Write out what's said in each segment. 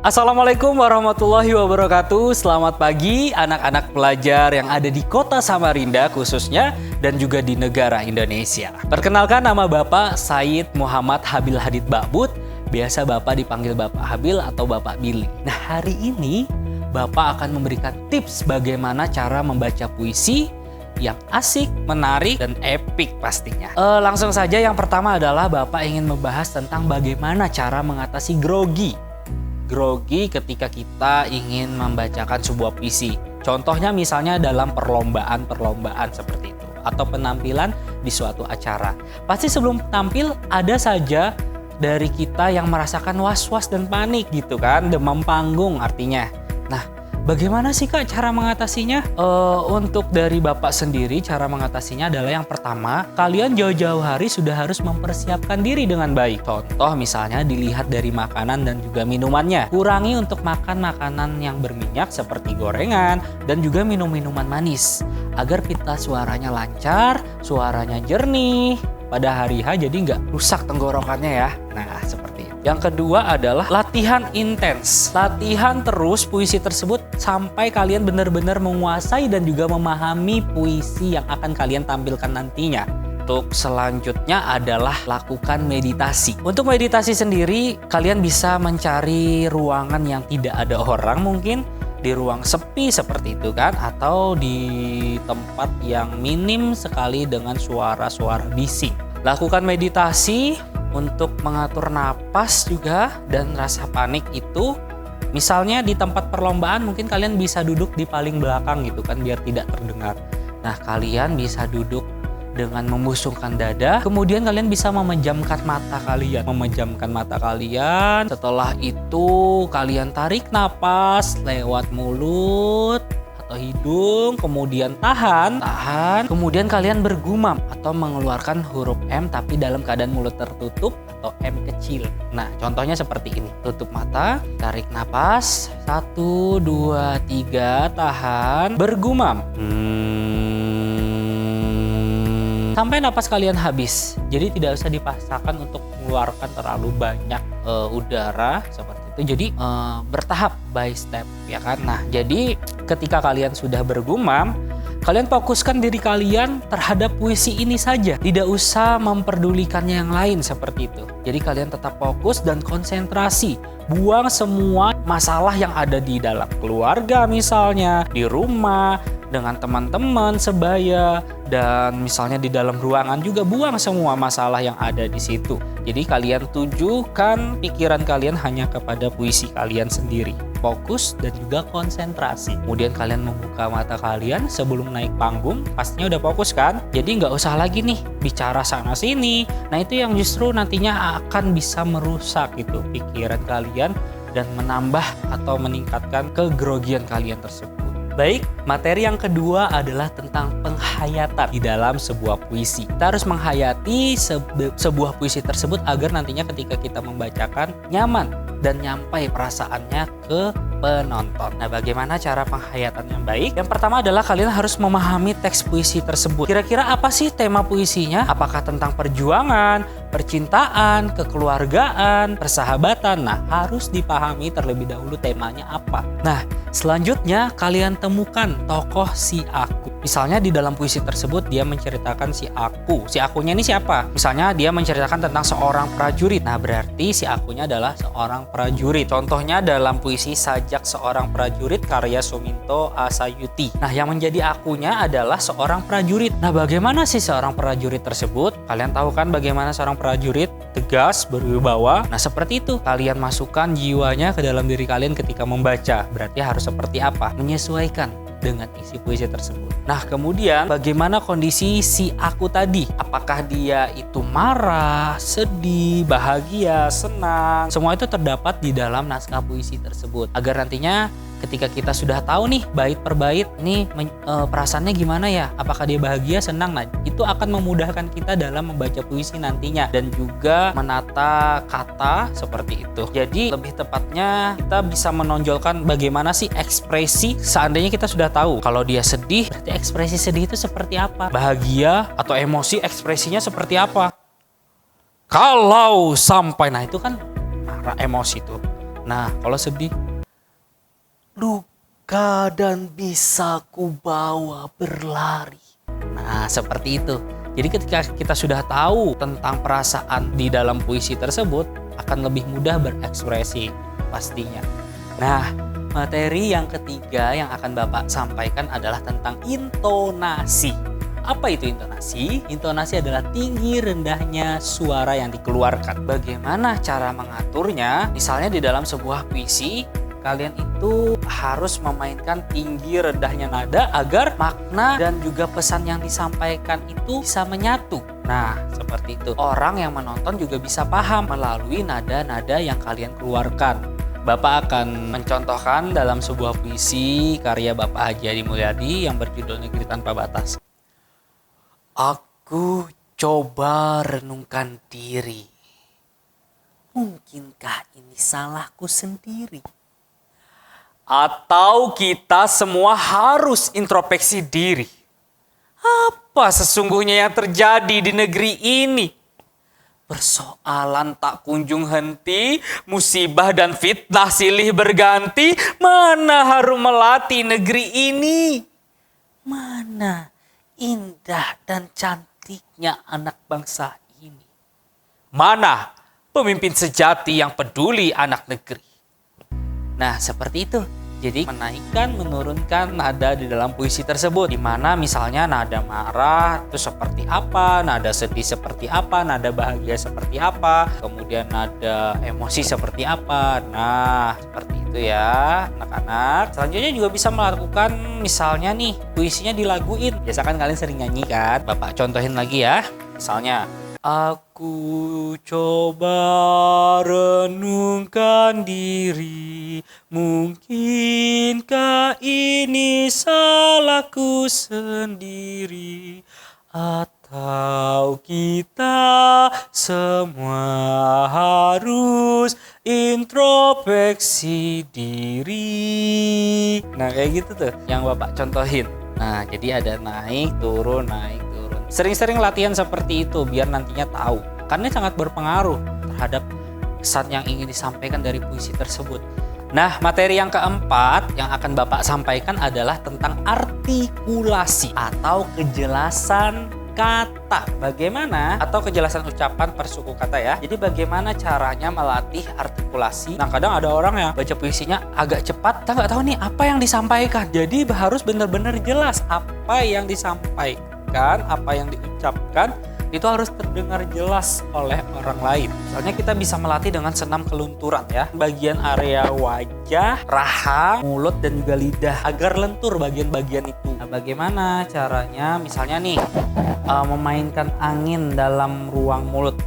Assalamualaikum warahmatullahi wabarakatuh. Selamat pagi anak-anak pelajar yang ada di kota Samarinda khususnya dan juga di negara Indonesia. Perkenalkan, nama Bapak Said Muhammad Habil Hadid Ba'bud. Biasa Bapak dipanggil Bapak Habil atau Bapak Billy. Nah, hari ini Bapak akan memberikan tips bagaimana cara membaca puisi yang asik, menarik, dan epik pastinya. Langsung saja, yang pertama adalah Bapak ingin membahas tentang bagaimana cara mengatasi grogi. Grogi ketika kita ingin membacakan sebuah puisi. Contohnya misalnya dalam perlombaan seperti itu. Atau penampilan di suatu acara. Pasti sebelum tampil ada saja dari kita yang merasakan was-was dan panik gitu kan. Demam panggung artinya. Nah, bagaimana sih Kak cara mengatasinya? Untuk dari Bapak sendiri, cara mengatasinya adalah yang pertama, kalian jauh-jauh hari sudah harus mempersiapkan diri dengan baik. Contoh misalnya dilihat dari makanan dan juga minumannya. Kurangi untuk makan makanan yang berminyak seperti gorengan dan juga minum-minuman manis. Agar pita suaranya lancar, suaranya jernih pada hari H, jadi nggak rusak tenggorokannya ya. Nah, seperti itu. Yang kedua adalah latihan intens. Latihan terus puisi tersebut sampai kalian benar-benar menguasai dan juga memahami puisi yang akan kalian tampilkan nantinya. Untuk selanjutnya adalah lakukan meditasi. Untuk meditasi sendiri, kalian bisa mencari ruangan yang tidak ada orang mungkin, di ruang sepi seperti itu kan, atau di tempat yang minim sekali dengan suara-suara bising. Lakukan meditasi untuk mengatur napas juga dan rasa panik itu. Misalnya di tempat perlombaan mungkin kalian bisa duduk di paling belakang gitu kan biar tidak terdengar. Nah, kalian bisa duduk dengan membusungkan dada, kemudian kalian bisa memejamkan mata kalian. Setelah itu kalian tarik napas lewat mulut atau hidung, kemudian tahan, kemudian kalian bergumam atau mengeluarkan huruf M tapi dalam keadaan mulut tertutup atau M kecil. Nah, contohnya seperti ini. Tutup mata, tarik napas, 1, 2, 3, tahan, bergumam. Sampai napas kalian habis. Jadi tidak usah dipaksakan untuk mengeluarkan terlalu banyak udara seperti itu. Jadi bertahap by step ya kan. Nah, jadi ketika kalian sudah bergumam, kalian fokuskan diri kalian terhadap puisi ini saja. Tidak usah memperdulikannya yang lain seperti itu. Jadi kalian tetap fokus dan konsentrasi. Buang semua masalah yang ada di dalam keluarga misalnya, di rumah, dengan teman-teman sebaya, dan misalnya di dalam ruangan juga buang semua masalah yang ada di situ. Jadi kalian tujukan pikiran kalian hanya kepada puisi kalian sendiri. Fokus dan juga konsentrasi. Kemudian kalian membuka mata kalian sebelum naik panggung, pastinya udah fokus kan? Jadi nggak usah lagi nih bicara sana sini. Nah, itu yang justru nantinya akan bisa merusak gitu pikiran kalian dan menambah atau meningkatkan kegrogian kalian tersebut. Baik, materi yang kedua adalah tentang penghayatan di dalam sebuah puisi. Kita harus menghayati sebuah puisi tersebut agar nantinya ketika kita membacakan nyaman dan nyampai perasaannya ke penonton. Nah, bagaimana cara penghayatan yang baik? Yang pertama adalah kalian harus memahami teks puisi tersebut. Kira-kira apa sih tema puisinya? Apakah tentang perjuangan, percintaan, kekeluargaan, persahabatan? Nah, harus dipahami terlebih dahulu temanya apa. Nah, selanjutnya kalian temukan tokoh si aku. Misalnya di dalam puisi tersebut dia menceritakan si aku. Si akunya ini siapa? Misalnya dia menceritakan tentang seorang prajurit. Nah, berarti si akunya adalah seorang prajurit. Contohnya dalam puisi Sajak Seorang Prajurit karya Suminto Asayuti. Nah, yang menjadi akunya adalah seorang prajurit. Nah, bagaimana sih seorang prajurit tersebut? Kalian tahu kan bagaimana seorang prajurit? Tegas, berwibawa. Nah, seperti itu. Kalian masukkan jiwanya ke dalam diri kalian ketika membaca. Berarti harus seperti apa? Menyesuaikan dengan isi puisi tersebut. Nah, kemudian bagaimana kondisi si aku tadi? Apakah dia itu marah, sedih, bahagia, senang? Semua itu terdapat di dalam naskah puisi tersebut. Agar nantinya ketika kita sudah tahu nih bait per bait ini perasaannya gimana ya? Apakah dia bahagia, senang? Nah, itu akan memudahkan kita dalam membaca puisi nantinya dan juga menata kata seperti itu. Jadi lebih tepatnya kita bisa menonjolkan bagaimana sih ekspresi. Seandainya kita sudah tahu kalau dia sedih, berarti ekspresi sedih itu seperti apa? Bahagia atau emosi ekspresinya seperti apa? Kalau sampai, nah itu kan marah, emosi tuh. Nah, kalau sedih, luka dan bisa kubawa berlari. nah seperti itu. Jadi ketika kita sudah tahu tentang perasaan di dalam puisi tersebut, akan lebih mudah berekspresi pastinya. Nah, materi yang ketiga yang akan Bapak sampaikan adalah tentang intonasi. Apa itu intonasi? Intonasi adalah tinggi rendahnya suara yang dikeluarkan. Bagaimana cara mengaturnya? Misalnya di dalam sebuah puisi, kalian itu harus memainkan tinggi rendahnya nada agar makna dan juga pesan yang disampaikan itu bisa menyatu. Nah, seperti itu. Orang yang menonton juga bisa paham melalui nada-nada yang kalian keluarkan. Bapak akan mencontohkan dalam sebuah puisi karya Bapak Haji Hadi Mulyadi yang berjudul Negeri Tanpa Batas. Aku coba renungkan diri. Mungkinkah ini salahku sendiri? Atau kita semua harus introspeksi diri? Apa sesungguhnya yang terjadi di negeri ini? Persoalan tak kunjung henti, musibah dan fitnah silih berganti. Mana harum melati negeri ini? Mana indah dan cantiknya anak bangsa ini? Mana pemimpin sejati yang peduli anak negeri? Nah, seperti itu. Jadi menaikkan, menurunkan nada di dalam puisi tersebut. Di mana misalnya nada marah itu seperti apa, nada sedih seperti apa, nada bahagia seperti apa, kemudian nada emosi seperti apa. Nah, seperti itu ya anak-anak. Selanjutnya juga bisa melakukan misalnya nih puisinya dilaguin. Biasa kan kalian sering nyanyi kan? Bapak contohin lagi ya. Misalnya, aku coba renungkan diri, mungkinkah ini salahku sendiri, atau kita semua harus introspeksi diri. Nah, kayak gitu tuh yang Bapak contohin. Nah, jadi ada naik, turun, naik, turun. Sering-sering latihan seperti itu biar nantinya tahu. Karena sangat berpengaruh terhadap pesan yang ingin disampaikan dari puisi tersebut. Nah, materi yang keempat yang akan Bapak sampaikan adalah tentang artikulasi atau kejelasan kata. Bagaimana atau kejelasan ucapan per suku kata ya. Jadi bagaimana caranya melatih artikulasi. Nah, kadang ada orang yang baca puisinya agak cepat, kita nggak tahu nih apa yang disampaikan. Jadi harus benar-benar jelas apa yang disampaikan, apa yang diucapkan itu harus terdengar jelas oleh orang lain. Misalnya kita bisa melatih dengan senam kelunturan ya. Bagian area wajah, rahang, mulut dan juga lidah agar lentur bagian-bagian itu. Nah, bagaimana caranya? Misalnya nih memainkan angin dalam ruang mulut.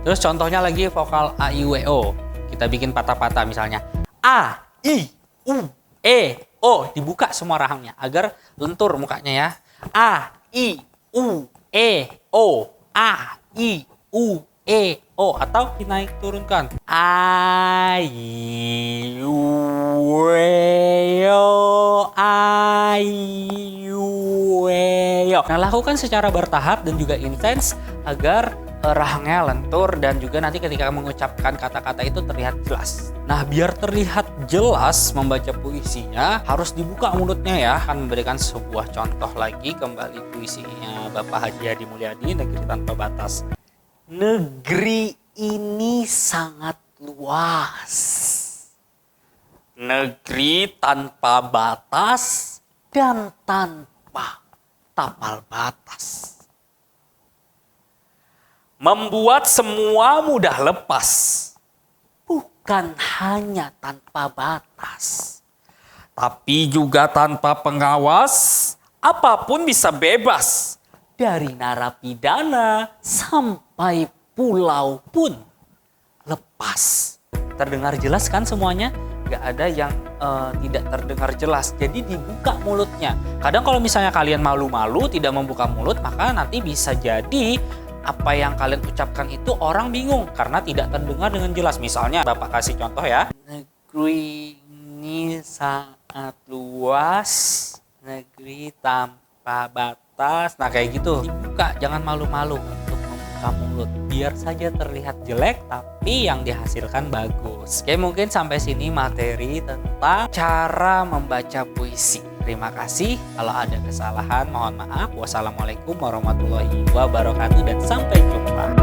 Terus contohnya lagi vokal A, I, W, O. Kita bikin patah-patah misalnya. A, I, U, E, O. Dibuka semua rahangnya agar lentur mukanya ya. A, I, U, E, O. A, I, U, E, O. Atau dinaik turunkan. A, I, U, E, O. A, I, U, E, O. Nah, lakukan secara bertahap dan juga intens agar rahangnya lentur dan juga nanti ketika mengucapkan kata-kata itu terlihat jelas. Nah, biar terlihat jelas membaca puisinya harus dibuka mulutnya ya. Akan memberikan sebuah contoh lagi kembali puisinya Bapak Haji Hadi Mulyadi, Negeri Tanpa Batas. Negeri ini sangat luas. Negeri tanpa batas Dan tanpa tapal batas. membuat semua mudah lepas. Bukan hanya tanpa batas. Tapi juga tanpa pengawas, apapun bisa bebas. Dari narapidana sampai pulau pun lepas. Terdengar jelas kan semuanya? Gak ada yang tidak terdengar jelas. Jadi dibuka mulutnya. Kadang kalau misalnya kalian malu-malu tidak membuka mulut, maka nanti bisa jadi apa yang kalian ucapkan itu orang bingung karena tidak terdengar dengan jelas. Misalnya Bapak kasih contoh ya. Negeri ini sangat luas. Negeri tanpa batas. Nah kayak gitu. Dibuka, jangan malu-malu untuk membuka buka mulut. Biar saja terlihat jelek, tapi yang dihasilkan bagus. Oke, mungkin sampai sini materi tentang cara membaca puisi. Terima kasih. Kalau ada kesalahan, mohon maaf. Wassalamualaikum warahmatullahi wabarakatuh dan sampai jumpa.